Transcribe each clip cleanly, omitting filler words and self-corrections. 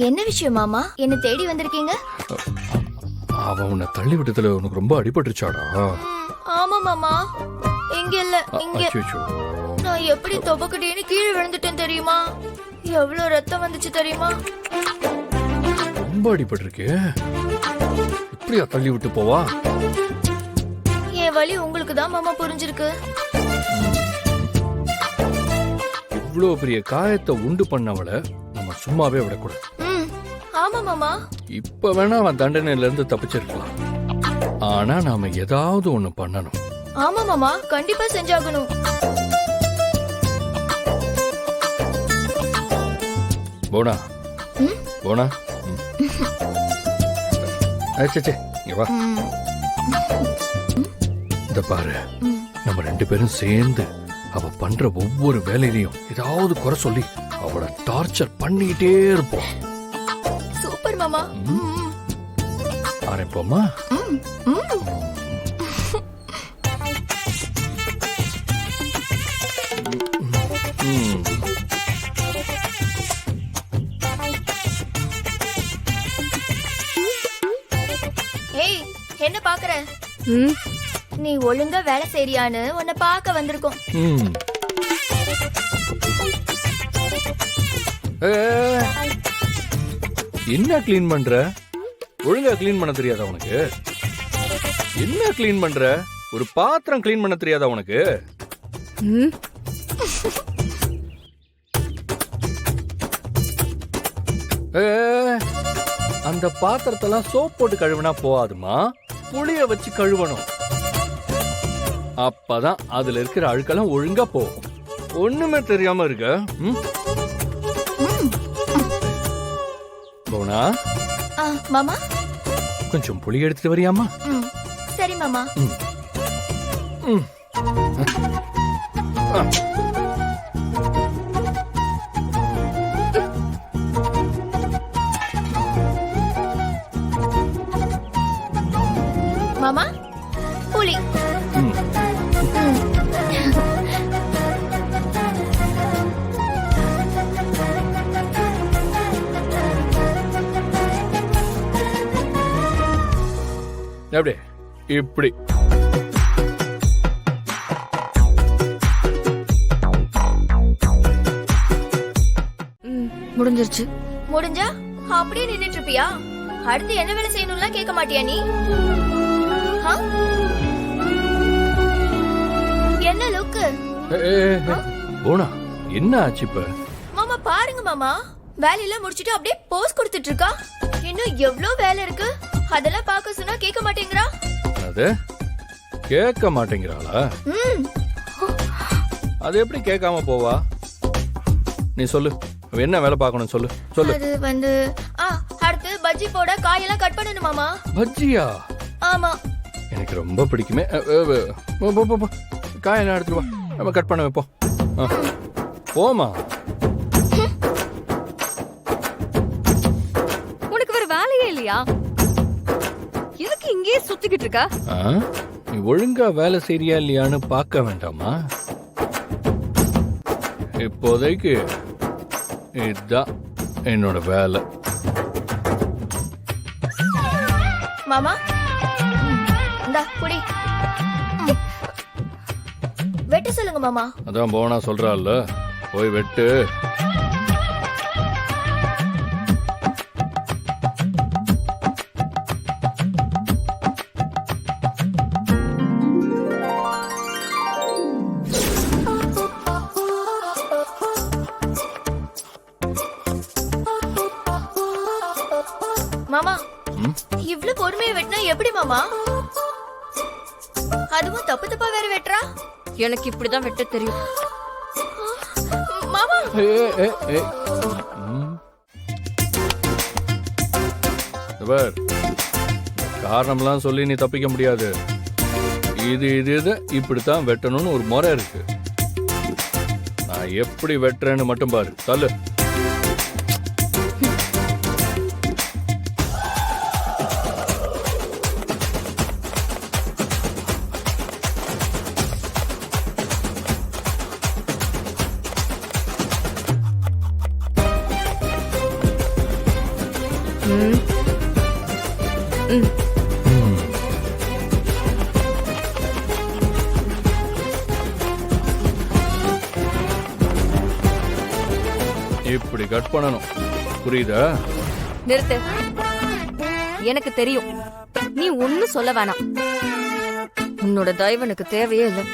என்ன விஷயம் மாமா? என்ன தேடி வந்திருக்கீங்க? அவன் உன்னை தள்ளி விட்டதுல உனக்கு ரொம்ப அடிபட்டுருச்சாடா? ஆமா மாமா. இங்க இல்ல, இங்க. அச்சச்சோ. நான் எப்படி தொபக்கடின்னு கீழே விழுந்துட்டேன் தெரியுமா? எவ்வளவு ரத்தம் வந்துச்சு தெரியுமா? ரொம்ப அடிபட்டிருக்கே. இப்படியா தள்ளி விட்டு போவா? என் வலி உங்களுக்கு தான் மாமா புரிஞ்சிருக்கு. இவ்வளவு பெரிய காயத்தை உண்டு பண்ணவள நம்ம சும்மாவே விடக்கூடாது. ஆமா மாமா. இப்ப வேணா அவன் தண்டனையில இருந்து தப்பிச்சிருக்கலாம். ஆனா நாம ஏதாவது ஒண்ணு பண்ணணும். ஆமா மாமா, கண்டிப்பா செஞ்சாகணும். போனா போனா சே இங்க வா. இந்த பாரு, நம்ம ரெண்டு பேரும் சேர்ந்து அவ பண்ற ஒவ்வொரு வேலையிலையும் ஏதாவது குறை சொல்லி அவளை டார்ச்சர் பண்ணிக்கிட்டே இருப்போம். சூப்பர் மாமா. ஆரம்பிப்போமா? ஏய், என்ன பாக்குற? நீ ஒழுங்கா வேலை செய்றியான்னு உன்னை பார்க்க வந்திருக்கோம். என்ன கிளீன் பண்ற? ஒழுங்கா கிளீன் பண்ண தெரியாதா உனக்கு? என்ன கிளீன் பண்ற? ஒரு பாத்திரம் கிளீன் பண்ண தெரியாதா உனக்கு? அந்த பாத்திரத்தெல்லாம் சோப் போட்டு கழுவினா போகாதுமா, புளிய வச்சு கழுவணும். அப்பதான் அதுல இருக்கிற அழுக்கெல்லாம் ஒழுங்கா போகும். ஒண்ணுமே தெரியாம இருக்க. போனா மாமா, கொஞ்சம் புளி எடுத்துட்டு வரியாமா? சரி மாமா. மாமா, புளி. எப்படி? இப்படி முடிஞ்சிருச்சு. முடிஞ்சா அப்படியே நின்னுட்டு இருப்பியா? அடுத்து என்ன வேலை செய்யணும்லாம் கேட்க மாட்டியா நீ? என்ன லுக்கு? போனா என்ன ஆச்சு இப்ப? மாமா பாருங்க மாமா, வேலையெல்லாம் முடிச்சிட்டு அப்படியே போஸ் கொடுத்துட்டு இருக்கா. இன்னும் எவ்வளவு வேலை இருக்கு, அதெல்லாம் பார்க்க சொன்னா கேட்க மாட்டேங்கிறா. அது கேட்க மாட்டேங்கிறாளா? அது எப்படி கேட்காம போவா? நீ சொல்லு, என்ன வேலை பார்க்கணும் சொல்லு சொல்லு. அது வந்து அடுத்து பஜ்ஜி போட காயெல்லாம் கட் பண்ணணும் மாமா. பஜ்ஜியா? ஆமா, எனக்கு ரொம்ப பிடிக்குமே. காயெல்லாம் எடுத்துட்டு வா, நம்ம கட் பண்ண வைப்போம். போமா. உனக்கு வேற வேலையே இல்லையா? எதுக்கு இங்கே சுத்திக்கிட்டு இருக்க? நீ ஒழுங்கா வேலை செய்றியா இல்லையான்னு பார்க்க வேண்டாமா? இப்போதைக்கு இதுதான் என்னோட வேலை. மாமா இந்தா குடி. வெட்ட சொல்லுங்க மாமா. அதான் போனா சொல்றாள்ல, போய் வெட்டு. மாமா, இவ்ளோ பொறுமையா வெட்டினா எப்படி மாமா? அதுவும் தப்பு தப்பா வேற வெட்டுறா. எனக்கு இப்படிதான் வெட்ட தெரியும். மாமா காரணம்லாம் சொல்லி நீ தப்பிக்க முடியாது. இது இப்படித்தான் வெட்டணும்னு ஒரு முறை இருக்கு. நான் எப்படி வெட்டுறேன்னு மட்டும் பாரு. தள்ளு. ம். ம். இப்படி கட் பண்ணணும், புரியுதா? நிறுத்து. எனக்கு தெரியும், நீ ஒண்ணும் சொல்ல வேணாம். உன்னோட தயவு எனக்கு தேவையே இல்லை.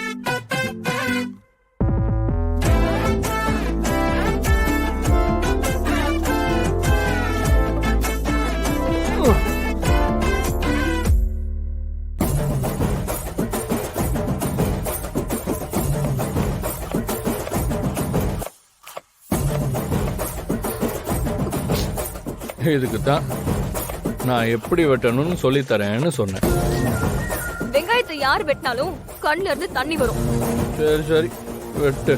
இதுக்கு தான் நான் எப்படி வெட்டணும்னு சொல்லித்தரேன்னு சொன்னேன். வெங்காயத்தை யார் வெட்டினாலும் கண்ணுல இருந்து தண்ணி வரும். சரி சரி, வெட்டு.